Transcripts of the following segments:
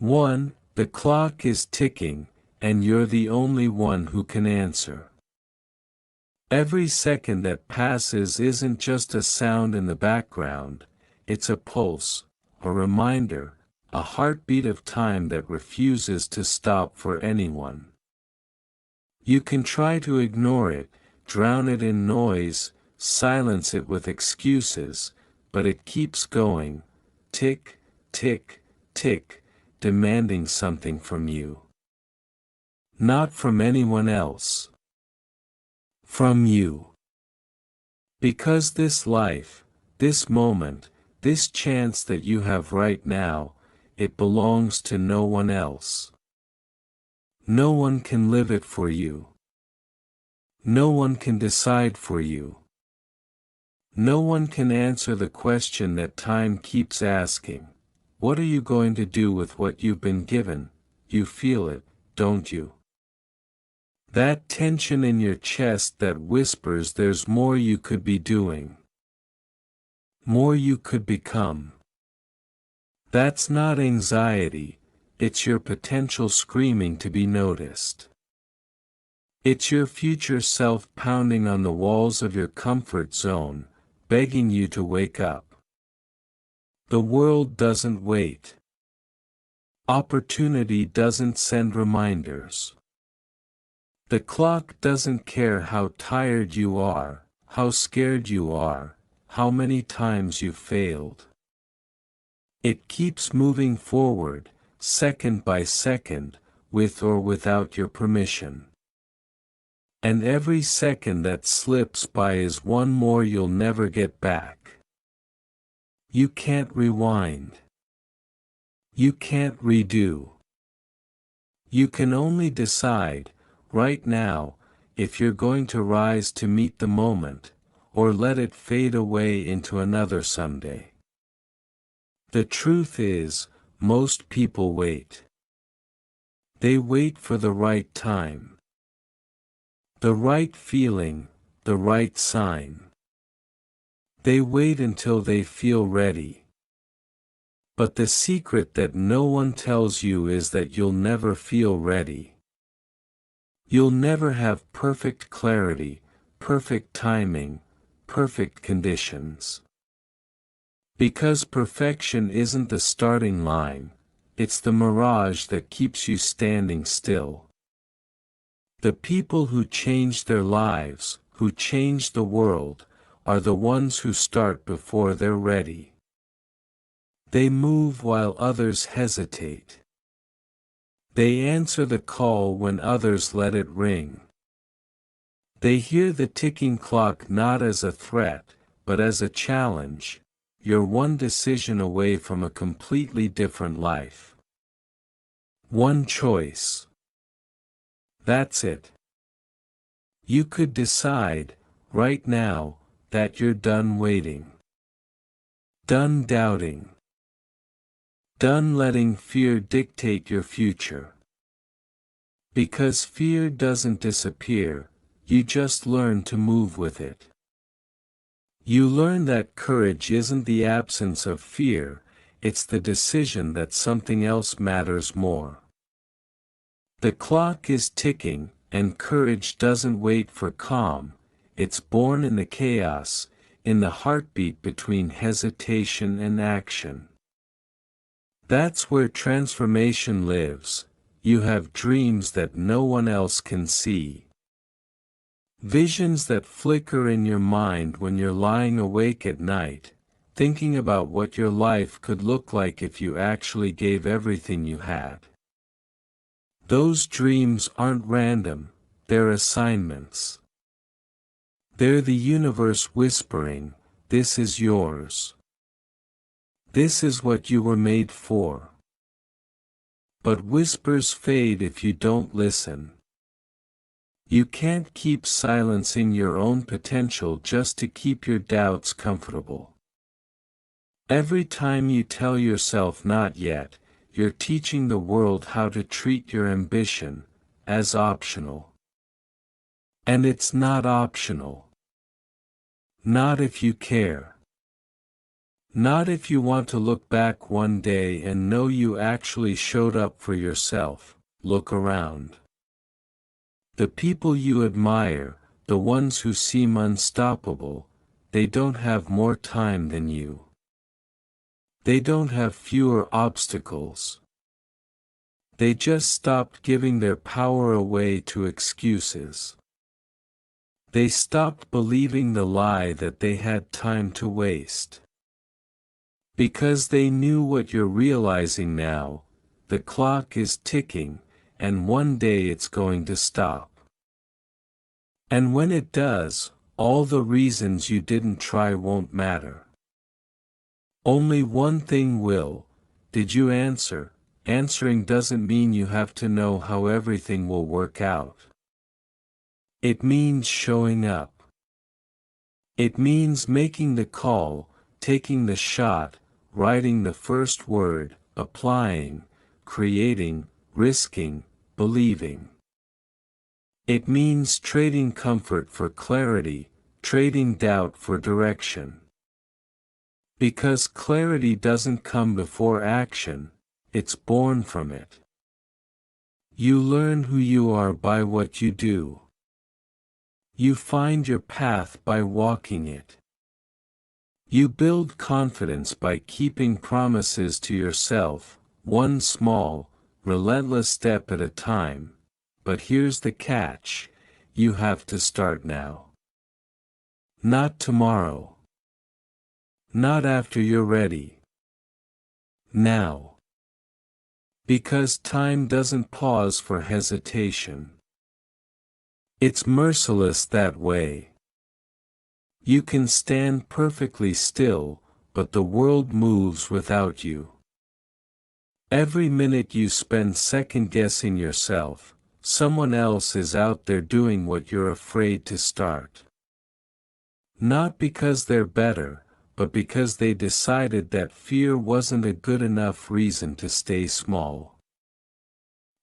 1. The clock is ticking, and you're the only one who can answer. Every second that passes isn't just a sound in the background, it's a pulse, a reminder, a heartbeat of time that refuses to stop for anyone. You can try to ignore it, drown it in noise, silence it with excuses, but it keeps going, tick, tick, tick, demanding something from you. Not from anyone else. From you. Because this life, this moment, this chance that you have right now, it belongs to no one else. No one can live it for you. No one can decide for you. No one can answer the question that time keeps asking. What are you going to do with what you've been given? You feel it, don't you? That tension in your chest that whispers there's more you could be doing. More you could become. That's not anxiety, it's your potential screaming to be noticed. It's your future self pounding on the walls of your comfort zone, begging you to wake up. The world doesn't wait. Opportunity doesn't send reminders. The clock doesn't care how tired you are, how scared you are, how many times you failed. It keeps moving forward, second by second, with or without your permission. And every second that slips by is one more you'll never get back. You can't rewind. You can't redo. You can only decide, right now, if you're going to rise to meet the moment, or let it fade away into another someday. The truth is, most people wait. They wait for the right time. The right feeling, the right sign. They wait until they feel ready. But the secret that no one tells you is that you'll never feel ready. You'll never have perfect clarity, perfect timing, perfect conditions. Because perfection isn't the starting line, it's the mirage that keeps you standing still. The people who change their lives, who change the world, are the ones who start before they're ready. They move while others hesitate. They answer the call when others let it ring. They hear the ticking clock not as a threat, but as a challenge. You're one decision away from a completely different life. One choice. That's it. You could decide, right now, that you're done waiting. Done doubting. Done letting fear dictate your future. Because fear doesn't disappear, you just learn to move with it. You learn that courage isn't the absence of fear, it's the decision that something else matters more. The clock is ticking, and courage doesn't wait for calm, it's born in the chaos, in the heartbeat between hesitation and action. That's where transformation lives. You have dreams that no one else can see. Visions that flicker in your mind when you're lying awake at night, thinking about what your life could look like if you actually gave everything you had. Those dreams aren't random, they're assignments. They're the universe whispering, "This is yours. This is what you were made for." But whispers fade if you don't listen. You can't keep silencing your own potential just to keep your doubts comfortable. Every time you tell yourself not yet, you're teaching the world how to treat your ambition, as optional. And it's not optional. Not if you care. Not if you want to look back one day and know you actually showed up for yourself. Look around. The people you admire, the ones who seem unstoppable, they don't have more time than you. They don't have fewer obstacles. They just stopped giving their power away to excuses. They stopped believing the lie that they had time to waste. Because they knew what you're realizing now, the clock is ticking, and one day it's going to stop. And when it does, all the reasons you didn't try won't matter. Only one thing will: did you answer? Answering doesn't mean you have to know how everything will work out. It means showing up. It means making the call, taking the shot, writing the first word, applying, creating, risking, believing. It means trading comfort for clarity, trading doubt for direction. Because clarity doesn't come before action, it's born from it. You learn who you are by what you do. You find your path by walking it. You build confidence by keeping promises to yourself, one small, relentless step at a time. But here's the catch: you have to start now. Not tomorrow. Not after you're ready. Now. Because time doesn't pause for hesitation. It's merciless that way. You can stand perfectly still, but the world moves without you. Every minute you spend second-guessing yourself, someone else is out there doing what you're afraid to start. Not because they're better, but because they decided that fear wasn't a good enough reason to stay small.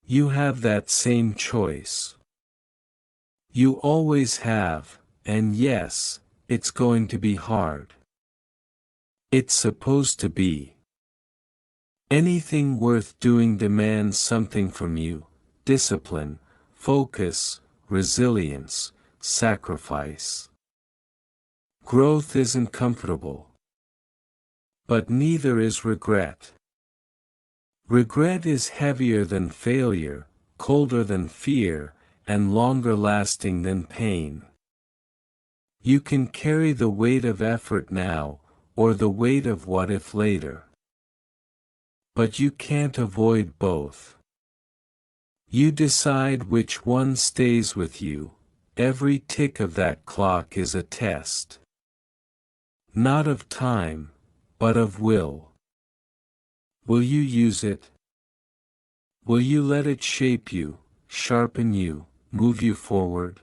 You have that same choice. You always have, and yes, it's going to be hard. It's supposed to be. Anything worth doing demands something from you: discipline, focus, resilience, sacrifice. Growth isn't comfortable. But neither is regret. Regret is heavier than failure, colder than fear, and longer lasting than pain. You can carry the weight of effort now, or the weight of what if later. But you can't avoid both. You decide which one stays with you. Every tick of that clock is a test. Not of time, but of will. Will you use it? Will you let it shape you, sharpen you, move you forward?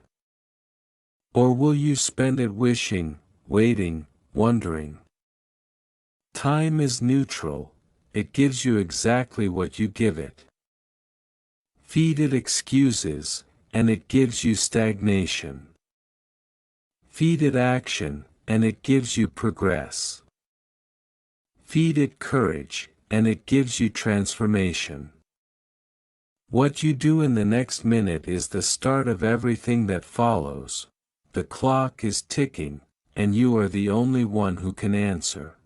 Or will you spend it wishing, waiting, wondering? Time is neutral. It gives you exactly what you give it. Feed it excuses, and it gives you stagnation. Feed it action, and it gives you progress. Feed it courage, and it gives you transformation. What you do in the next minute is the start of everything that follows. The clock is ticking, and you are the only one who can answer.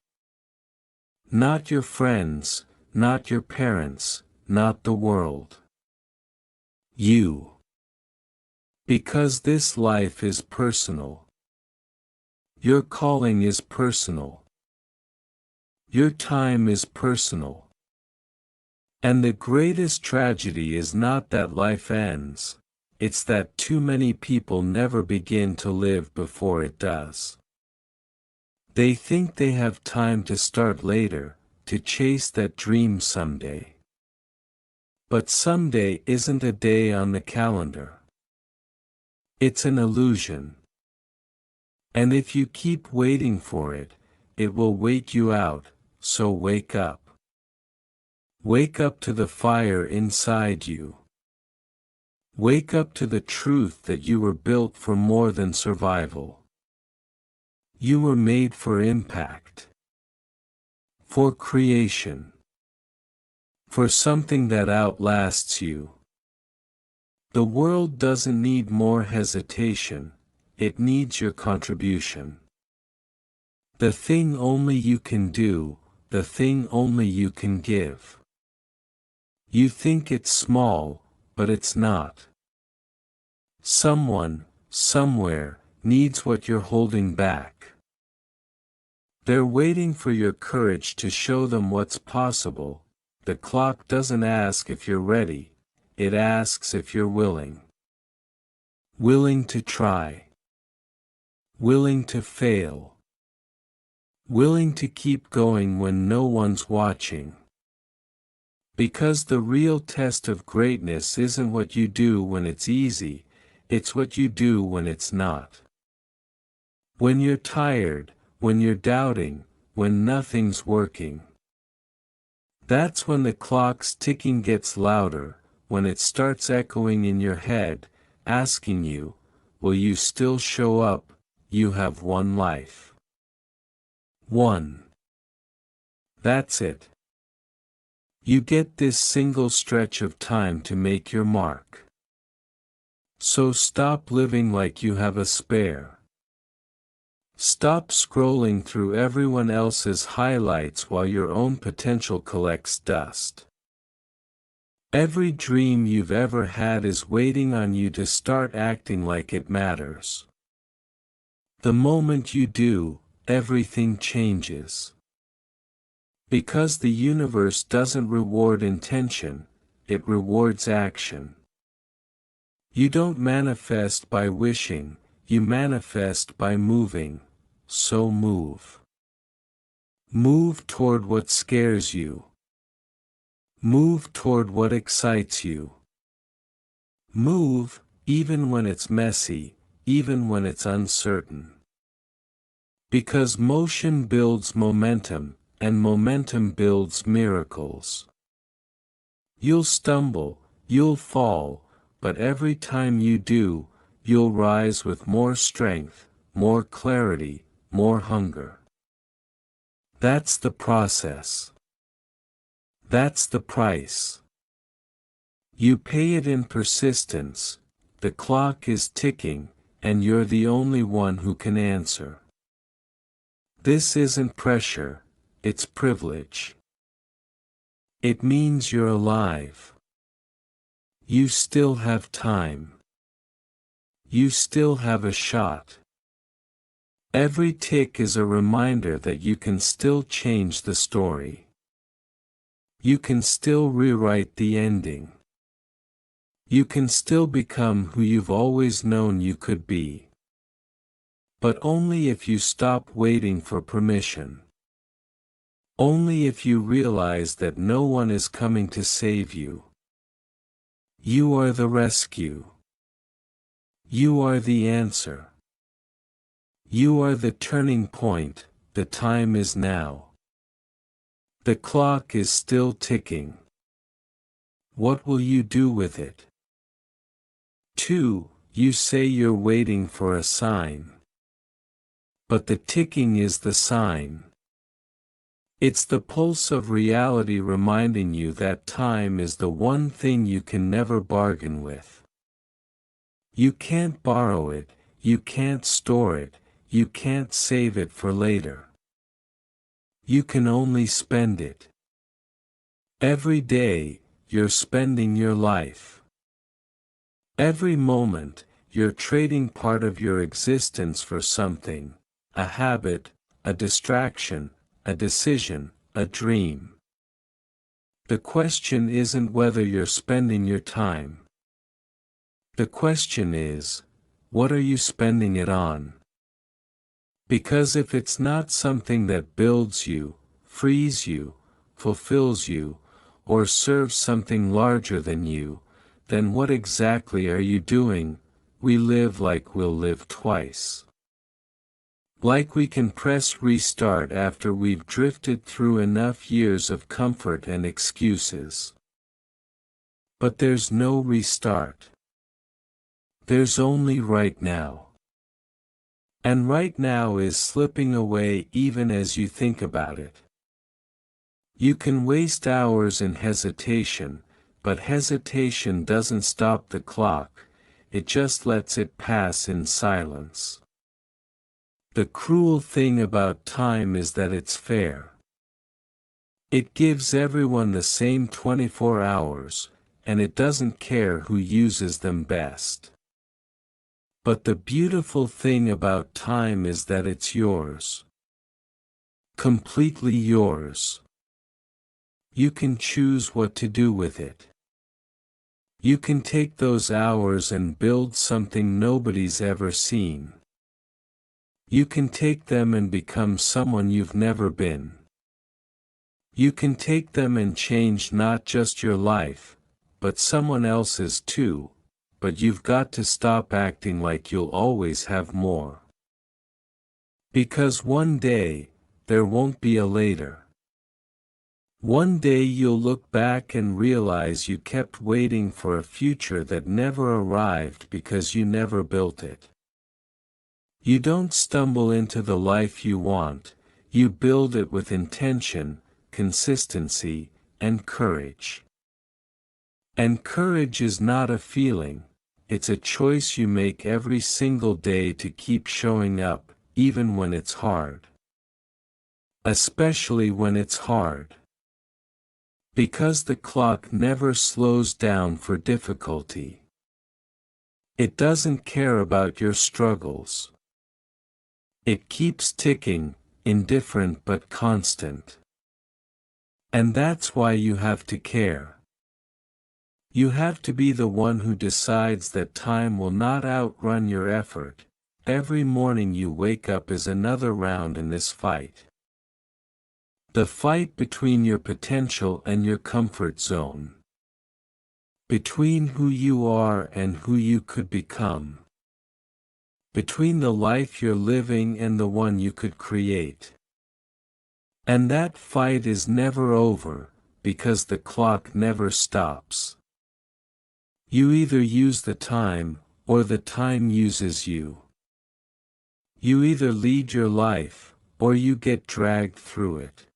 Not your friends, not your parents, not the world. You. Because this life is personal. Your calling is personal. Your time is personal. And the greatest tragedy is not that life ends, it's that too many people never begin to live before it does. They think they have time to start later, to chase that dream someday. But someday isn't a day on the calendar. It's an illusion. And if you keep waiting for it, it will wait you out, so wake up. Wake up to the fire inside you. Wake up to the truth that you were built for more than survival. You were made for impact. For creation. For something that outlasts you. The world doesn't need more hesitation, it needs your contribution. The thing only you can do, the thing only you can give. You think it's small, but it's not. Someone, somewhere, needs what you're holding back. They're waiting for your courage to show them what's possible. The clock doesn't ask if you're ready, it asks if you're willing. Willing to try. Willing to fail. Willing to keep going when no one's watching. Because the real test of greatness isn't what you do when it's easy, it's what you do when it's not. When you're tired, when you're doubting, when nothing's working. That's when the clock's ticking gets louder, when it starts echoing in your head, asking you, will you still show up? You have one life. One. That's it. You get this single stretch of time to make your mark. So stop living like you have a spare. Stop scrolling through everyone else's highlights while your own potential collects dust. Every dream you've ever had is waiting on you to start acting like it matters. The moment you do, everything changes. Because the universe doesn't reward intention, it rewards action. You don't manifest by wishing, you manifest by moving, so move. Move toward what scares you. Move toward what excites you. Move, even when it's messy, even when it's uncertain. Because motion builds momentum, and momentum builds miracles. You'll stumble, you'll fall, but every time you do, you'll rise with more strength, more clarity, more hunger. That's the process. That's the price. You pay it in persistence, the clock is ticking, and you're the only one who can answer. This isn't pressure, it's privilege. It means you're alive. You still have time. You still have a shot. Every tick is a reminder that you can still change the story. You can still rewrite the ending. You can still become who you've always known you could be. But only if you stop waiting for permission. Only if you realize that no one is coming to save you. You are the rescue. You are the answer. You are the turning point, the time is now. The clock is still ticking. What will you do with it? 2. You say you're waiting for a sign. But the ticking is the sign. It's the pulse of reality reminding you that time is the one thing you can never bargain with. You can't borrow it, you can't store it, you can't save it for later. You can only spend it. Every day, you're spending your life. Every moment, you're trading part of your existence for something, a habit, a distraction, a decision, a dream. The question isn't whether you're spending your time. The question is, what are you spending it on? Because if it's not something that builds you, frees you, fulfills you, or serves something larger than you, then what exactly are you doing? We live like we'll live twice. Like we can press restart after we've drifted through enough years of comfort and excuses. But there's no restart. There's only right now. And right now is slipping away even as you think about it. You can waste hours in hesitation, but hesitation doesn't stop the clock, it just lets it pass in silence. The cruel thing about time is that it's fair. It gives everyone the same 24 hours, and it doesn't care who uses them best. But the beautiful thing about time is that it's yours. Completely yours. You can choose what to do with it. You can take those hours and build something nobody's ever seen. You can take them and become someone you've never been. You can take them and change not just your life, but someone else's too, but you've got to stop acting like you'll always have more. Because one day, there won't be a later. One day you'll look back and realize you kept waiting for a future that never arrived because you never built it. You don't stumble into the life you want, you build it with intention, consistency, and courage. And courage is not a feeling, it's a choice you make every single day to keep showing up, even when it's hard. Especially when it's hard. Because the clock never slows down for difficulty. It doesn't care about your struggles. It keeps ticking, indifferent but constant. And that's why you have to care. You have to be the one who decides that time will not outrun your effort. Every morning you wake up is another round in this fight. The fight between your potential and your comfort zone. Between who you are and who you could become. Between the life you're living and the one you could create. And that fight is never over, because the clock never stops. You either use the time, or the time uses you. You either lead your life, or you get dragged through it.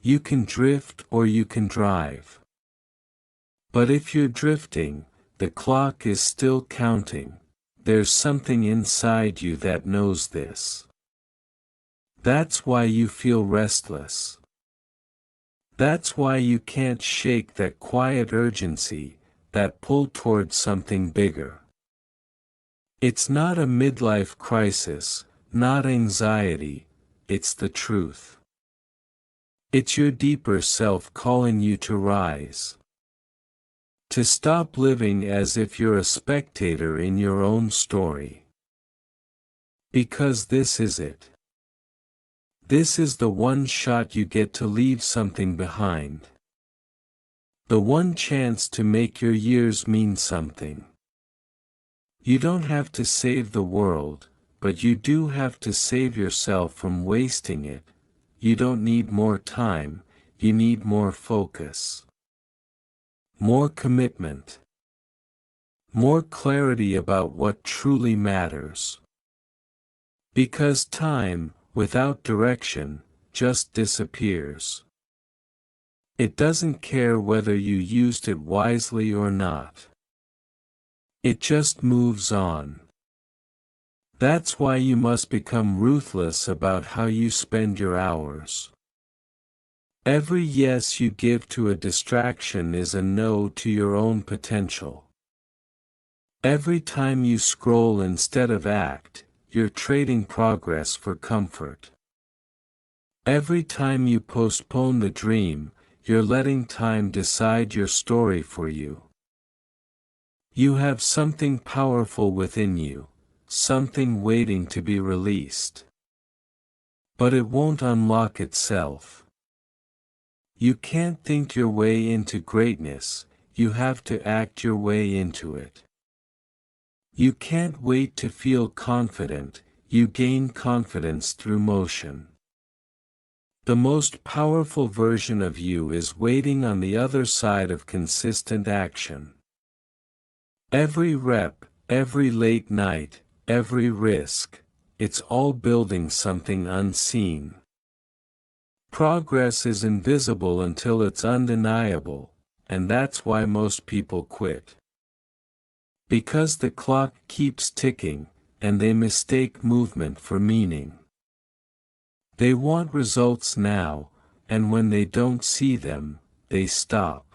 You can drift or you can drive. But if you're drifting, the clock is still counting. There's something inside you that knows this. That's why you feel restless. That's why you can't shake that quiet urgency, that pull towards something bigger. It's not a midlife crisis, not anxiety, it's the truth. It's your deeper self calling you to rise. To stop living as if you're a spectator in your own story. Because this is it. This is the one shot you get to leave something behind. The one chance to make your years mean something. You don't have to save the world, but you do have to save yourself from wasting it. You don't need more time, you need more focus. More commitment. More clarity about what truly matters. Because time, without direction, just disappears. It doesn't care whether you used it wisely or not. It just moves on. That's why you must become ruthless about how you spend your hours. Every yes you give to a distraction is a no to your own potential. Every time you scroll instead of act, you're trading progress for comfort. Every time you postpone the dream, you're letting time decide your story for you. You have something powerful within you, something waiting to be released. But it won't unlock itself. You can't think your way into greatness, you have to act your way into it. You can't wait to feel confident, you gain confidence through motion. The most powerful version of you is waiting on the other side of consistent action. Every rep, every late night, every risk, it's all building something unseen. Progress is invisible until it's undeniable, and that's why most people quit. Because the clock keeps ticking, and they mistake movement for meaning. They want results now, and when they don't see them, they stop.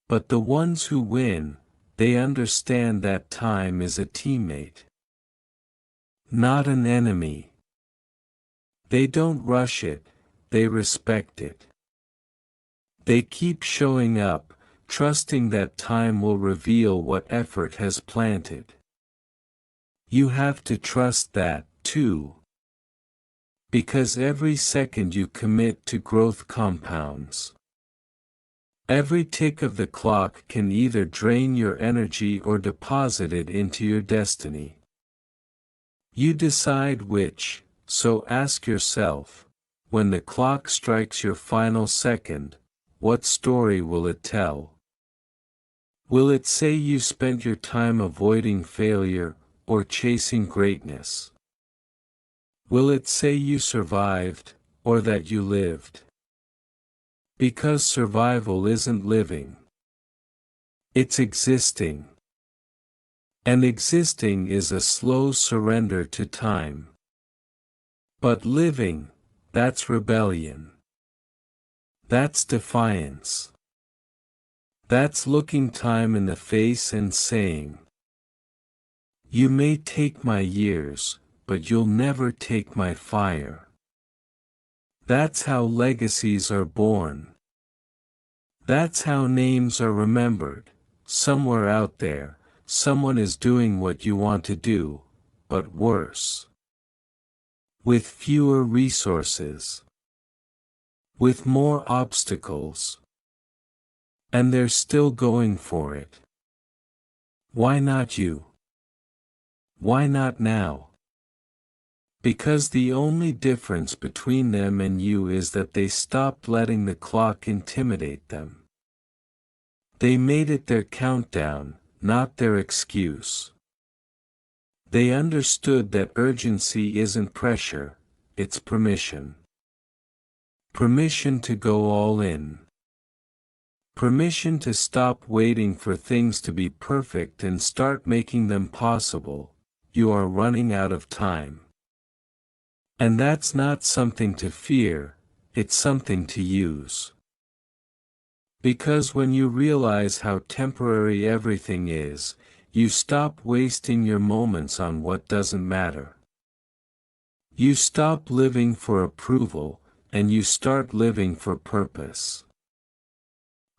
But the ones who win, they understand that time is a teammate, not an enemy. They don't rush it, they respect it. They keep showing up, trusting that time will reveal what effort has planted. You have to trust that, too. Because every second you commit to growth compounds. Every tick of the clock can either drain your energy or deposit it into your destiny. You decide which, so ask yourself, when the clock strikes your final second, what story will it tell? Will it say you spent your time avoiding failure, or chasing greatness? Will it say you survived, or that you lived? Because survival isn't living. It's existing. And existing is a slow surrender to time. But living, that's rebellion. That's defiance. That's looking time in the face and saying, "You may take my years, but you'll never take my fire." That's how legacies are born. That's how names are remembered. Somewhere out there, someone is doing what you want to do, but worse. With fewer resources. With more obstacles. And they're still going for it. Why not you? Why not now? Because the only difference between them and you is that they stopped letting the clock intimidate them. They made it their countdown, not their excuse. They understood that urgency isn't pressure, it's permission. Permission to go all in. Permission to stop waiting for things to be perfect and start making them possible. You are running out of time. And that's not something to fear, it's something to use. Because when you realize how temporary everything is, you stop wasting your moments on what doesn't matter. You stop living for approval, and you start living for purpose.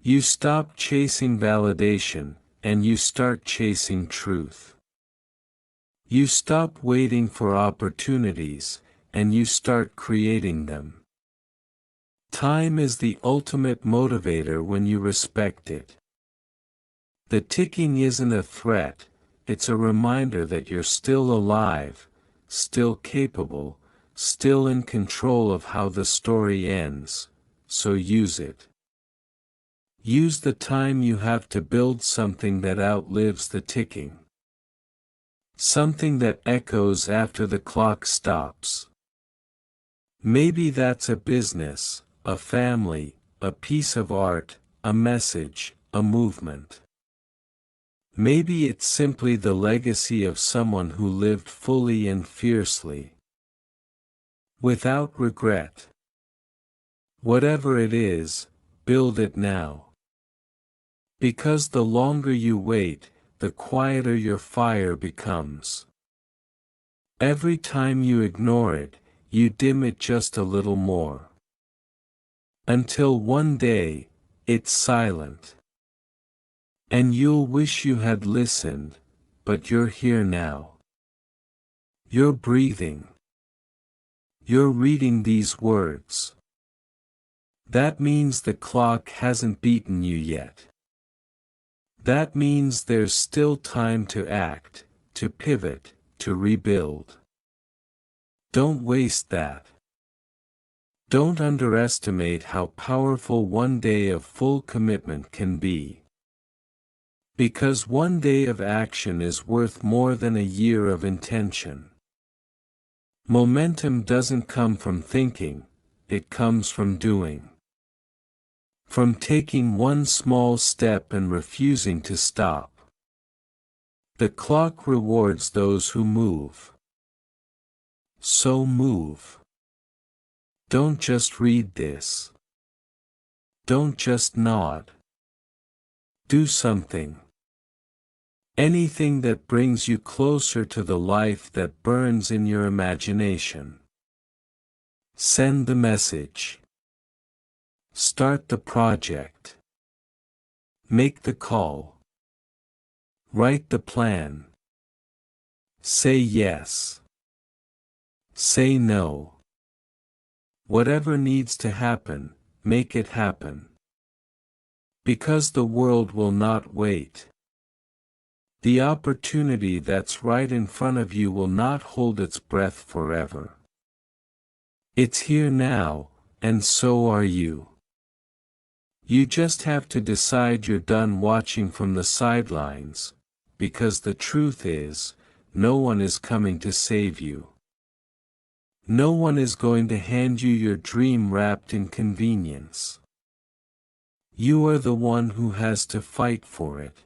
You stop chasing validation, and you start chasing truth. You stop waiting for opportunities, and you start creating them. Time is the ultimate motivator when you respect it. The ticking isn't a threat, it's a reminder that you're still alive, still capable, still in control of how the story ends, so use it. Use the time you have to build something that outlives the ticking. Something that echoes after the clock stops. Maybe that's a business, a family, a piece of art, a message, a movement. Maybe it's simply the legacy of someone who lived fully and fiercely. Without regret. Whatever it is, build it now. Because the longer you wait, the quieter your fire becomes. Every time you ignore it, you dim it just a little more. Until one day, it's silent. And you'll wish you had listened, but you're here now. You're breathing. You're reading these words. That means the clock hasn't beaten you yet. That means there's still time to act, to pivot, to rebuild. Don't waste that. Don't underestimate how powerful one day of full commitment can be. Because one day of action is worth more than a year of intention. Momentum doesn't come from thinking, it comes from doing. From taking one small step and refusing to stop. The clock rewards those who move. So move. Don't just read this. Don't just nod. Do something. Anything that brings you closer to the life that burns in your imagination. Send the message. Start the project. Make the call. Write the plan. Say yes. Say no. Whatever needs to happen, make it happen. Because the world will not wait. The opportunity that's right in front of you will not hold its breath forever. It's here now, and so are you. You just have to decide you're done watching from the sidelines, because the truth is, no one is coming to save you. No one is going to hand you your dream wrapped in convenience. You are the one who has to fight for it.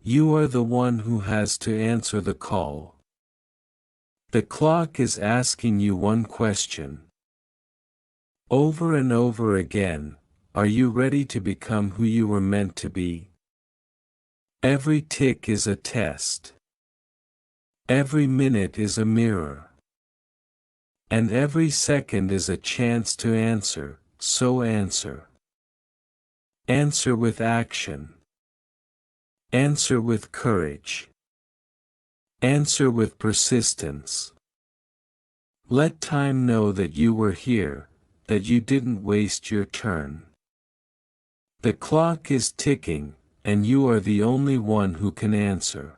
You are the one who has to answer the call. The clock is asking you one question. Over and over again, are you ready to become who you were meant to be? Every tick is a test. Every minute is a mirror. And every second is a chance to answer, so answer. Answer with action. Answer with courage. Answer with persistence. Let time know that you were here, that you didn't waste your turn. The clock is ticking, and you are the only one who can answer.